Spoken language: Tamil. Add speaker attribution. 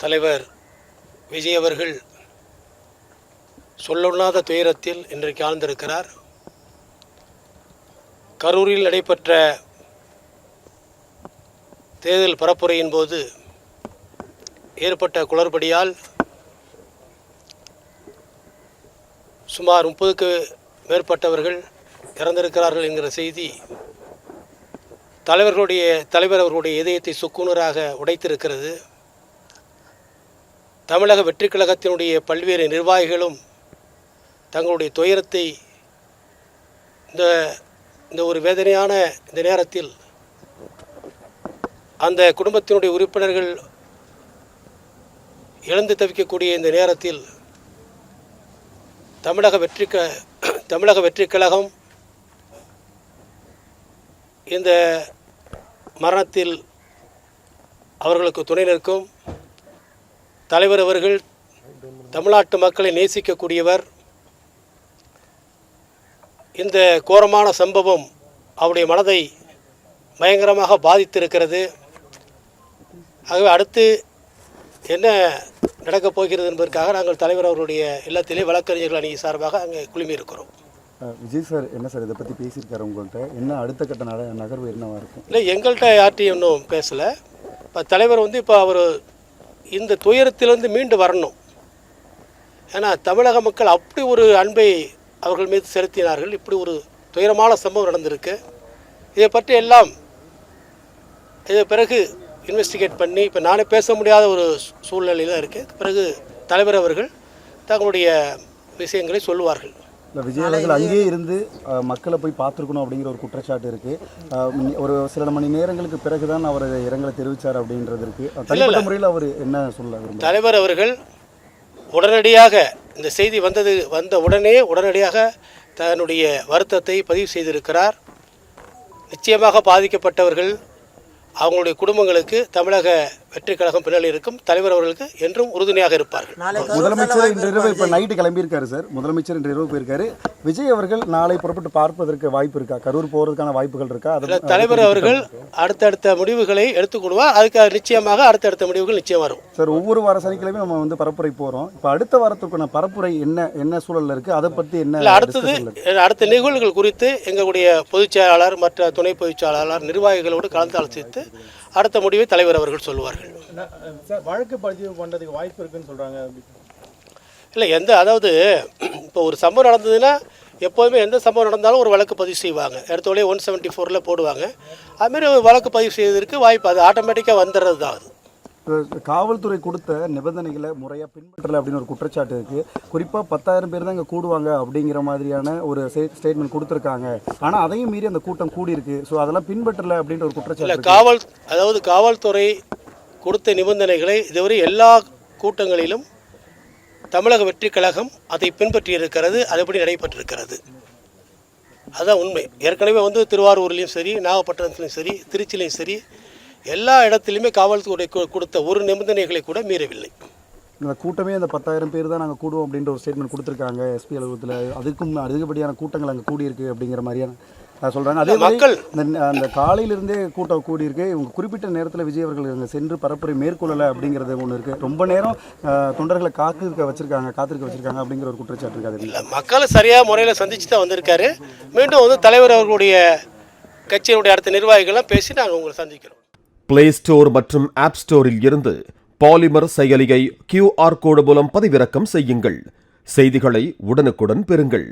Speaker 1: தலைவர் விஜய் அவர்கள் சொல்லொண்ணாத துயரத்தில் இன்றைக்கு ஆழ்ந்திருக்கிறார். கரூரில் நடைபெற்ற தேர்தல் பரப்புரையின் போது ஏற்பட்ட குளறுபடியால் சுமார் 30க்கு மேற்பட்டவர்கள் இறந்திருக்கிறார்கள் என்கிற செய்தி தலைவர் அவர்களுடைய இதயத்தை சுக்குநூறாக உடைத்திருக்கிறது. தமிழக வெற்றி கழகத்தினுடைய பல்வேறு நிர்வாகிகளும் தங்களுடைய துயரத்தை இந்த ஒரு வேதனையான இந்த நேரத்தில் அந்த குடும்பத்தினுடைய உறுப்பினர்கள் இழந்து தவிக்கக்கூடிய இந்த நேரத்தில் தமிழக வெற்றி கழகம் இந்த மரணத்தில் அவர்களுக்கு துணை நிற்கும். தலைவர் அவர்கள் தமிழ்நாட்டு மக்களை நேசிக்கக்கூடியவர். இந்த கோரமான சம்பவம் அவருடைய மனதை பயங்கரமாக பாதித்திருக்கிறது. ஆகவே அடுத்து என்ன நடக்கப் போகிறது என்பதற்காக நாங்கள் தலைவர் அவருடைய இல்லத்திலே வழக்கறிஞர்கள் அணி சார்பாக அங்கே குழுமியிருக்கிறோம்.
Speaker 2: விஜய் சார் என்ன சார் இதை பற்றி பேசியிருக்காரு உங்கள்கிட்ட? என்ன அடுத்த கட்ட நகர்வு என்னவாக இருக்கும்?
Speaker 1: இல்லை, எங்கள்கிட்ட யார்ட்டையும் இன்னும் பேசலை. இப்போ தலைவர் இப்போ அவர் இந்த துயரத்திலிருந்து மீண்டு வரணும். ஏன்னா தமிழக மக்கள் அப்படி ஒரு அன்பை அவர்கள் மீது செலுத்தினார்கள். இப்படி ஒரு துயரமான சம்பவம் நடந்திருக்கு. இதை பற்றி எல்லாம் இதை பிறகு இன்வெஸ்டிகேட் பண்ணி இப்போ நானே பேச முடியாத ஒரு சூழ்நிலையில் தான் இருக்குது. பிறகு தலைவர் அவர்கள் தங்களுடைய விஷயங்களை சொல்லுவார்கள்.
Speaker 2: இல்லை, விஜய் அவர்கள் அங்கேயே இருந்து மக்களை போய் பார்த்துருக்கணும் அப்படிங்கிற ஒரு குற்றச்சாட்டு இருக்குது. ஒரு சில மணி நேரங்களுக்கு பிறகு தான் அவர் இரங்கலை தெரிவித்தார் அப்படின்றது இருக்குது. தனிப்பட்ட முறையில் அவர் என்ன சொல்ல விரும்புகிறார்? தலைவர்
Speaker 1: அவர்கள் உடனடியாக இந்த செய்தி வந்த உடனடியாக தன்னுடைய வருத்தத்தை பதிவு செய்திருக்கிறார். நிச்சயமாக பாதிக்கப்பட்டவர்கள் அவங்களுடைய குடும்பங்களுக்கு தமிழக வெற்றி கழகம் பின்னால் இருக்கும். தலைவர் அவர்களுக்கு என்றும் உறுதுணையாக இருப்பார்கள்.
Speaker 2: முதலமைச்சர் இன்று இரவு இப்போ நைட்டு கிளம்பியிருக்காரு சார். முதலமைச்சர் இன்று இரவு போயிருக்காரு. விஜய் அவர்கள் நாளை புறப்பட்டு பார்ப்பதற்கு வாய்ப்பு இருக்கா? கரூர் போகிறதுக்கான வாய்ப்புகள் இருக்கா?
Speaker 1: அதில் தலைவர் அவர்கள் அடுத்தடுத்த முடிவுகளை எடுத்துக்கொள்வார். அதுக்கு நிச்சயமாக அடுத்தடுத்த முடிவுகள் நிச்சயம் வரும்
Speaker 2: சார். ஒவ்வொரு வார சனிக்கிழமையும் நம்ம பரப்புரை போகிறோம். இப்போ அடுத்த வாரத்துக்கான பரப்புரை என்ன சூழலில் இருக்குது? அதை பற்றி என்ன
Speaker 1: அடுத்த நிகழ்வுகள் குறித்து எங்களுடைய பொதுச் செயலாளர் மற்ற துணை பொதுச் செயலாளர் நிர்வாகிகளோடு கலந்து ஆலோசித்து அடுத்த முடிவை தலைவர் அவர்கள் சொல்லுவார்கள்.
Speaker 3: வழக்கு பதிவு பண்ணுறதுக்கு வாய்ப்பு இருக்குன்னு சொல்கிறாங்க.
Speaker 1: இல்லை, அதாவது இப்போ ஒரு சம்பவம் நடந்ததுன்னா எப்போதுமே எந்த சம்பவம் நடந்தாலும் ஒரு வழக்கு பதிவு செய்வாங்க. எடுத்தோடே 174 போடுவாங்க. அதுமாரி ஒரு வழக்கு பதிவு செய்வதற்கு வாய்ப்பு அது ஆட்டோமேட்டிக்காக வந்துடுறது தான். அது
Speaker 2: காவல்துறை கொடுத்த நிபந்தனைகளை முறையாக பின்பற்றலை அப்படின்னு ஒரு குற்றச்சாட்டு இருக்குது. குறிப்பாக 10,000 பேர் தான் இங்கே கூடுவாங்க அப்படிங்கிற மாதிரியான ஒரு ஸ்டேட்மெண்ட் கொடுத்துருக்காங்க. ஆனால் அதையும் மீறி அந்த கூட்டம் கூடியிருக்கு. ஸோ அதெல்லாம் பின்பற்றலை அப்படின்ற ஒரு குற்றச்சாட்டு.
Speaker 1: காவல்துறை கொடுத்த நிபந்தனைகளை இதுவரை எல்லா கூட்டங்களிலும் தமிழக வெற்றி கழகம் அதை பின்பற்றியிருக்கிறது. அதுபடி நடைபெற்றிருக்கிறது. அதுதான் உண்மை. ஏற்கனவே திருவாரூர்லேயும் சரி, நாகப்பட்டினத்துலையும் சரி, திருச்சிலையும் சரி, எல்லா இடத்துலையுமே காவல்துறை கொடுத்த ஒரு நிபந்தனைகளை கூட மீறவில்லை.
Speaker 2: இந்த கூட்டமே அந்த 10,000 பேர் தான் நாங்கள் கூடுவோம் அப்படின்ற ஒரு ஸ்டேட்மெண்ட் கொடுத்துருக்காங்க எஸ்பி அலுவலகத்தில். அதுக்கும் அதிகப்படியான கூட்டங்கள் அங்கே கூடியிருக்கு அப்படிங்கிற மாதிரியான சொல்கிறாங்க. அதே மக்கள் அந்த காலையிலிருந்தே கூட்டம் கூடியிருக்கு. இவங்க குறிப்பிட்ட நேரத்தில் விஜய் அவர்கள் அங்கே சென்று பரப்புரை மேற்கொள்ளலை அப்படிங்கிறது ஒன்று இருக்குது. ரொம்ப நேரம் தொண்டர்களை காத்திருக்க வச்சுருக்காங்க அப்படிங்கிற ஒரு குற்றச்சாட்டு இருக்காது.
Speaker 1: இல்லை, மக்களை சரியாக முறையில் சந்தித்து தான் வந்திருக்காரு. மீண்டும் தலைவர் அவர்களுடைய கட்சியினுடைய அடுத்த நிர்வாகிகள்லாம் பேசி நாங்கள் உங்களை சந்திக்கிறோம்.
Speaker 4: பிளே ஸ்டோர் மற்றும் ஆப் ஸ்டோரில் இருந்து பாலிமர் செயலியை QR கோடு மூலம் பதிவிறக்கம் செய்யுங்கள். செய்திகளை உடனுக்குடன் பெறுங்கள்.